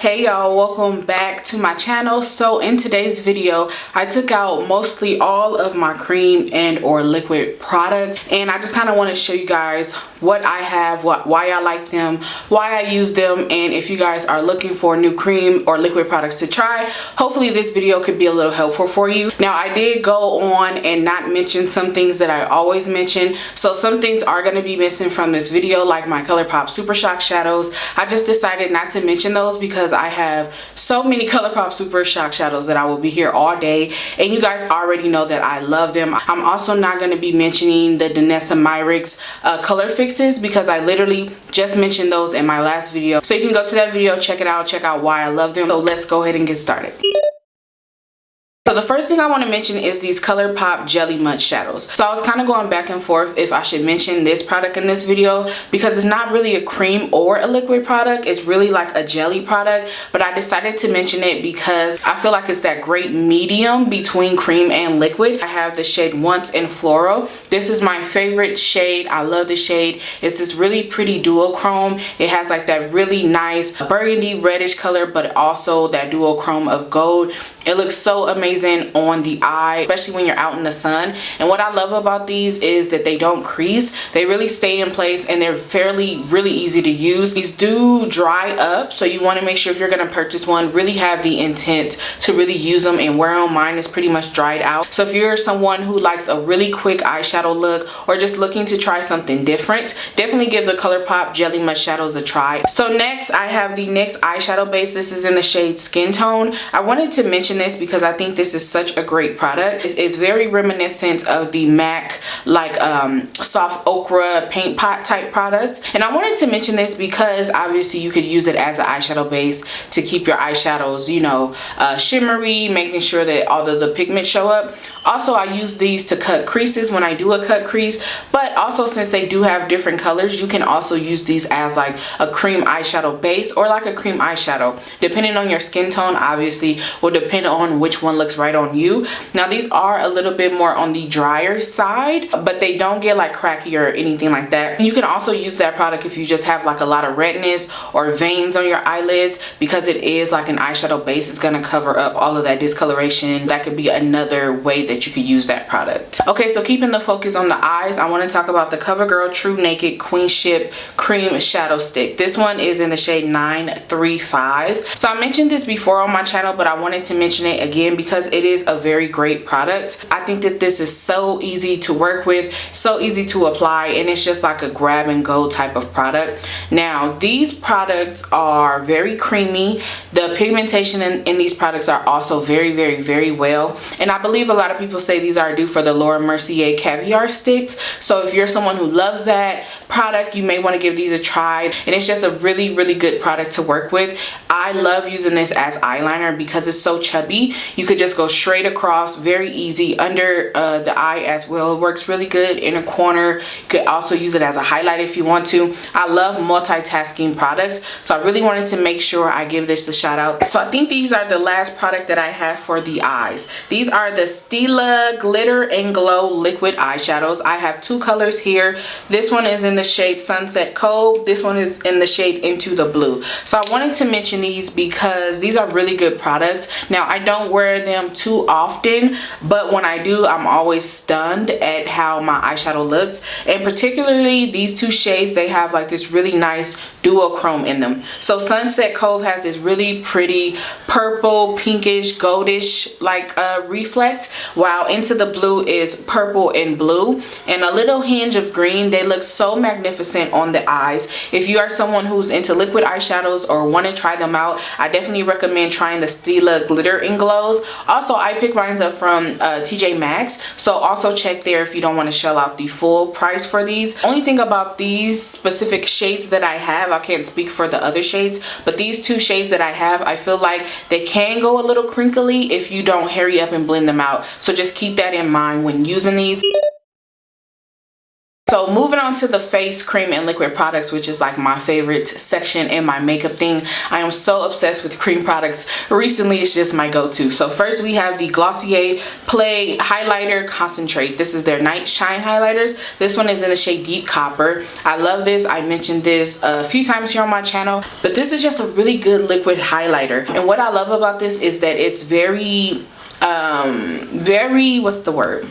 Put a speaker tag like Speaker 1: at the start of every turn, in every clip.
Speaker 1: Hey y'all, welcome back to my channel. So in today's video I took out mostly all of my cream and or liquid products, and I just kind of want to show you guys what I have, why I like them, why I use them, and if you guys are looking for new cream or liquid products to try, hopefully this video could be a little helpful for you. Now I did go on and not mention some things that I always mention, so some things are going to be missing from this video, like my ColourPop Super Shock shadows. I just decided not to mention those because I have so many ColourPop Super Shock shadows that I will be here all day, and you guys already know that I love them. I'm also not going to be mentioning the Danessa Myricks color fixes because I literally just mentioned those in my last video. So you can go to that video, check it out, check out why I love them. So let's go ahead and get started. So the first thing I want to mention is these ColourPop Jelly Mud shadows. So I was kind of going back and forth if I should mention this product in this video because it's not really a cream or a liquid product. It's really like a jelly product, but I decided to mention it because I feel like it's that great medium between cream and liquid. I have the shade Once in Floral. This is my favorite shade. I love the shade. It's this really pretty duochrome. It has like that really nice burgundy reddish color, but also that duochrome of gold. It looks so amazing on the eye, especially when you're out in the sun. And what I love about these is that they don't crease. They really stay in place and they're really easy to use. These do dry up, so you want to make sure if you're going to purchase one, really have the intent to really use them and wear them. Mine is pretty much dried out. So if you're someone who likes a really quick eyeshadow look or just looking to try something different, definitely give the ColourPop Jelly Mud shadows a try. So next I have the NYX eyeshadow base. This is in the shade Skin Tone. I wanted to mention this because I think this is such a great product. It's very reminiscent of the MAC like soft ochre paint pot type product, and I wanted to mention this because obviously you could use it as an eyeshadow base to keep your eyeshadows, you know, shimmery, making sure that all of the pigments show up. Also, I use these to cut creases when I do a cut crease, but also since they do have different colors, you can also use these as like a cream eyeshadow base or like a cream eyeshadow, depending on your skin tone. Obviously will depend on which one looks right on you. Now these are a little bit more on the drier side, but they don't get like cracky or anything like that. You can also use that product if you just have like a lot of redness or veins on your eyelids, because it is like an eyeshadow base. It's going to cover up all of that discoloration. That could be another way that you could use that product. Okay, so keeping the focus on the eyes, I want to talk about the CoverGirl True Naked Queenship Cream Shadow Stick. This one is in the shade 935. So I mentioned this before on my channel, but I wanted to mention it again because it is a very great product. I think that this is so easy to work with, so easy to apply, and it's just like a grab and go type of product. Now these products are very creamy. The pigmentation in these products are also very well, and I believe a lot of people say these are due for the Laura Mercier Caviar Sticks. So if you're someone who loves that product, you may want to give these a try, and it's just a really good product to work with. I love using this as eyeliner because it's so chubby. You could just go straight across, very easy, under the eye as well. It works really good in a corner. You could also use it as a highlight if you want to. I love multitasking products, so I really wanted to make sure I give this a shout out. So I think these are the last product that I have for the eyes. These are the Stila Glitter and Glow Liquid Eyeshadows. I have two colors here. This one is in the shade Sunset Cove. This one is in the shade Into the Blue. So I wanted to mention these because these are really good products. Now I don't wear them too often, but when I do, I'm always stunned at how my eyeshadow looks. And particularly these two shades, they have like this really nice duochrome in them. So Sunset Cove has this really pretty purple, pinkish, goldish like reflect, while Into the Blue is purple and blue and a little hinge of green. They look so magnificent on the eyes. If you are someone who's into liquid eyeshadows or want to try them out, I definitely recommend trying the Stila Glitter and Glows. Also, I picked mine up from TJ Maxx, so also check there if you don't want to shell out the full price for these. Only thing about these specific shades that I have, I can't speak for the other shades, but these two shades that I have, I feel like they can go a little crinkly if you don't hurry up and blend them out. So just keep that in mind when using these. So moving on on to the face cream and liquid products, which is like my favorite section in my makeup thing. I am so obsessed with cream products. Recently, it's just my go-to. So first we have the Glossier Play Highlighter Concentrate. This is their Night Shine highlighters. This one is in the shade Deep Copper. I love this. I mentioned this a few times here on my channel, but this is just a really good liquid highlighter. And what I love about this is that it's very what's the word?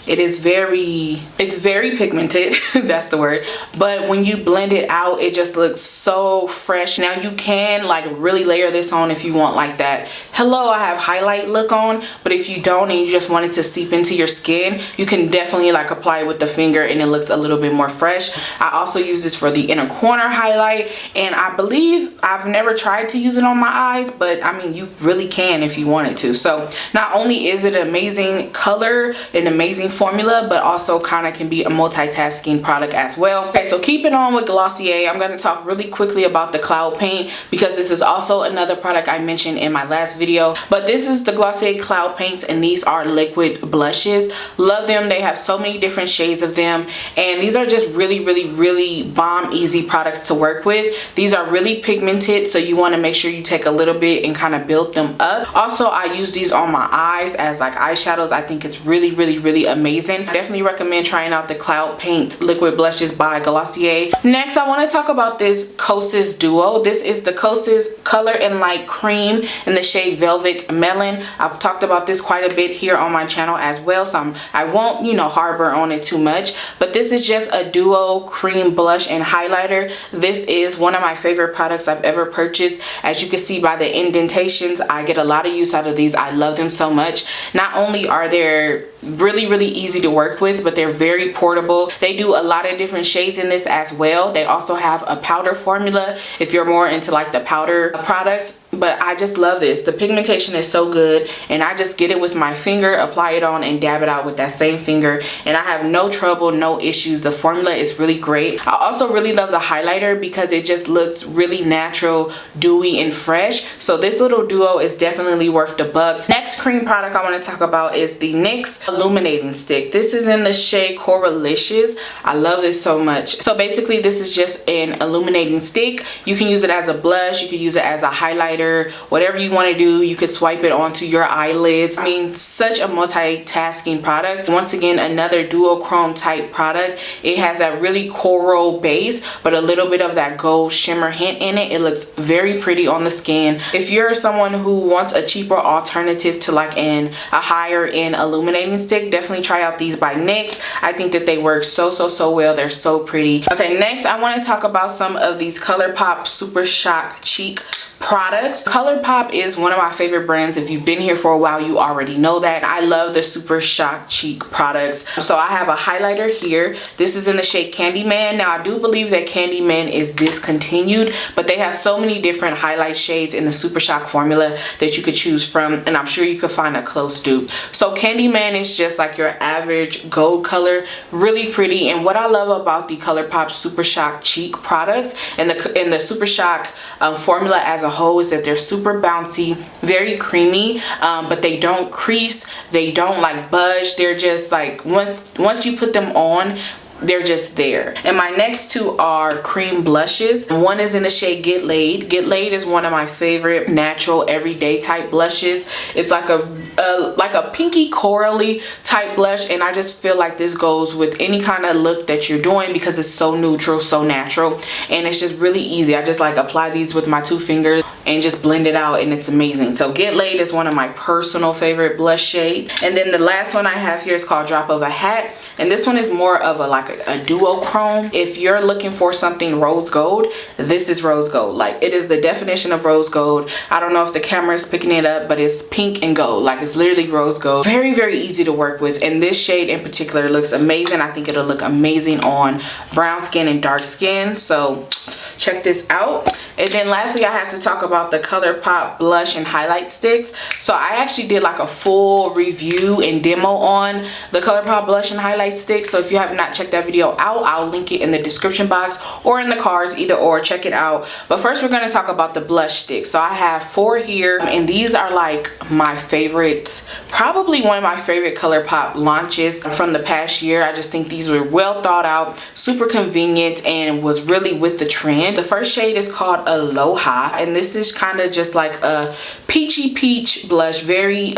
Speaker 1: It's very pigmented. That's the word. But when you blend it out, it just looks so fresh. Now you can like really layer this on if you want like that hello I have highlight look on, but if you don't and you just want it to seep into your skin, you can definitely like apply it with the finger and it looks a little bit more fresh. I also use this for the inner corner highlight, and I believe I've never tried to use it on my eyes, but I mean you really can if you wanted to. So not only is it an amazing color, an amazing formula, but also kind of can be a multitasking product as well. Okay, so keeping on with Glossier, I'm going to talk really quickly about the Cloud Paint because this is also another product I mentioned in my last video. But this is the Glossier Cloud Paints, and these are liquid blushes. Love them. They have so many different shades of them, and these are just really bomb easy products to work with. These are really pigmented, so you want to make sure you take a little bit and kind of build them up. Also, I use these on my eyes as like eyeshadows. I think it's really amazing. I definitely recommend trying out the Cloud Paint liquid blushes by Glossier. Next, I want to talk about this Kosas Duo. This is the Kosas Color and Light Cream in the shade Velvet Melon. I've talked about this quite a bit here on my channel as well, so I won't, you know, harbor on it too much. But this is just a duo cream blush and highlighter. This is one of my favorite products I've ever purchased. As you can see by the indentations, I get a lot of use out of these. I love them so much. Not only are they really easy to work with, but they're very portable. They do a lot of different shades in this as well. They also have a powder formula if you're more into like the powder products. But I just love this. The pigmentation is so good, and I just get it with my finger, apply it on, and dab it out with that same finger, and I have no trouble, no issues. The formula is really great. I also really love the highlighter because it just looks really natural, dewy, and fresh. So this little duo is definitely worth the bucks. Next cream product I want to talk about is the NYX Illuminating Stick. This is in the shade Coralicious. I love this so much. So basically this is just an illuminating stick. You can use it as a blush, you can use it as a highlighter, whatever you want to do. You could swipe it onto your eyelids. I mean, such a multitasking product. Once again, another duochrome type product. It has that really coral base, but a little bit of that gold shimmer hint in it. It looks very pretty on the skin. If you're someone who wants a cheaper alternative to like a higher end illuminating stick, definitely try out these by NYX. I think that they work so well. They're so pretty. Okay, next I want to talk about some of these ColourPop Super Shock Cheek products. ColourPop is one of my favorite brands. If you've been here for a while, you already know that. I love the Super Shock Cheek products. So I have a highlighter here. This is in the shade Candyman. Now I do believe that Candyman is discontinued, but they have so many different highlight shades in the Super Shock formula that you could choose from, and I'm sure you could find a close dupe. So Candyman is just like your average gold color, really pretty. And what I love about the ColourPop Super Shock Cheek products and the Super Shock formula as a whole is that they're super bouncy, very creamy, but they don't crease, they don't like budge. They're just like once you put them on, they're just there. And my next two are cream blushes. One is in the shade Get Laid. Get Laid is one of my favorite natural everyday type blushes. It's like a pinky corally type blush, and I just feel like this goes with any kind of look that you're doing because it's so neutral, so natural, and it's just really easy. I just like apply these with my two fingers and just blend it out, and it's amazing. So Get Laid is one of my personal favorite blush shades. And then the last one I have here is called Drop of a Hat, and this one is more of a duochrome. If you're looking for something rose gold, this is rose gold. Like, it is the definition of rose gold. I don't know if the camera is picking it up, but it's pink and gold. Like, it's literally rose gold. Very easy to work with, and this shade in particular looks amazing. I think it'll look amazing on brown skin and dark skin, so check this out. And then lastly, I have to talk about about the ColourPop blush and highlight sticks. So I actually did like a full review and demo on the ColourPop blush and highlight sticks. So if you have not checked that video out, I'll link it in the description box or in the cards, either or. Check it out. But first we're going to talk about the blush sticks. So I have 4 here, and these are like my favorites, probably one of my favorite ColourPop launches from the past year. I just think these were well thought out, super convenient, and was really with the trend. The first shade is called Aloha, and this is kind of just like a peachy peach blush, very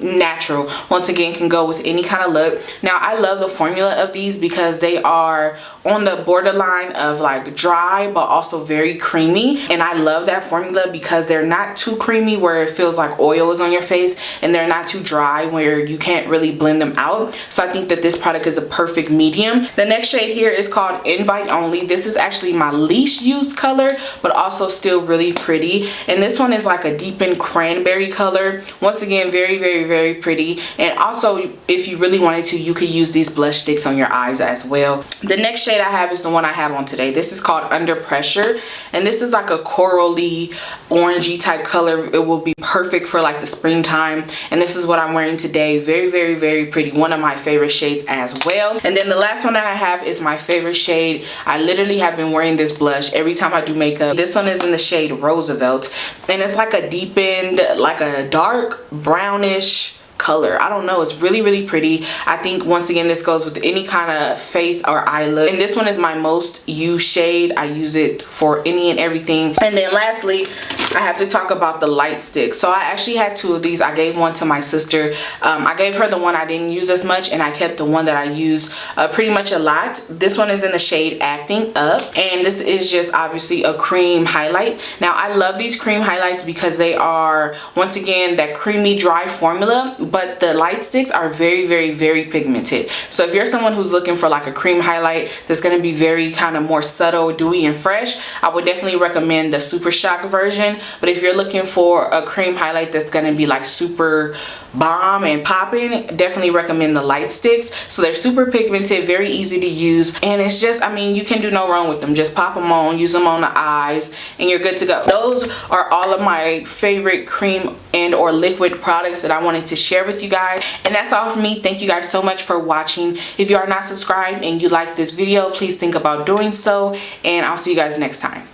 Speaker 1: natural. Once again, can go with any kind of look. Now I love the formula of these because they are on the borderline of like dry but also very creamy, and I love that formula because they're not too creamy where it feels like oil is on your face, and they're not too dry where you can't really blend them out. So I think that this product is a perfect medium. The next shade here is called Invite Only. This is actually my least used color, but also still really pretty, and this one is like a deepened cranberry color. Once again, very, very, very pretty. And also, if you really wanted to, you could use these blush sticks on your eyes as well. The next shade I have is the one I have on today. This is called Under Pressure, and this is like a corally orangey type color. It will be perfect for like the springtime, and this is what I'm wearing today. Very, very, very pretty. One of my favorite shades as well. And then the last one that I have is my favorite shade. I literally have been wearing this blush every time I do makeup. This one is in the shade Roosevelt, and it's like a deepened, like a dark brownish color. I don't know, it's really, really pretty. I think once again this goes with any kind of face or eye look, and this one is my most used shade. I use it for any and everything. And then lastly, I have to talk about the light stick. So I actually had 2 of these. I gave one to my sister. I gave her the one I didn't use as much, and I kept the one that I use pretty much a lot. This one is in the shade Acting Up, and this is just obviously a cream highlight. Now I love these cream highlights because they are, once again, that creamy dry formula, but the light sticks are very, very, very pigmented. So if you're someone who's looking for like a cream highlight that's going to be very kind of more subtle, dewy, and fresh, I would definitely recommend the Super Shock version. But if you're looking for a cream highlight that's going to be like super bomb and popping, definitely recommend the light sticks. So they're super pigmented, very easy to use, and it's just, I mean, you can do no wrong with them. Just pop them on, use them on the eyes, and you're good to go. Those are all of my favorite cream and or liquid products that I wanted to share with you guys, and that's all for me. Thank you guys so much for watching. If you are not subscribed and you like this video, please think about doing so, and I'll see you guys next time.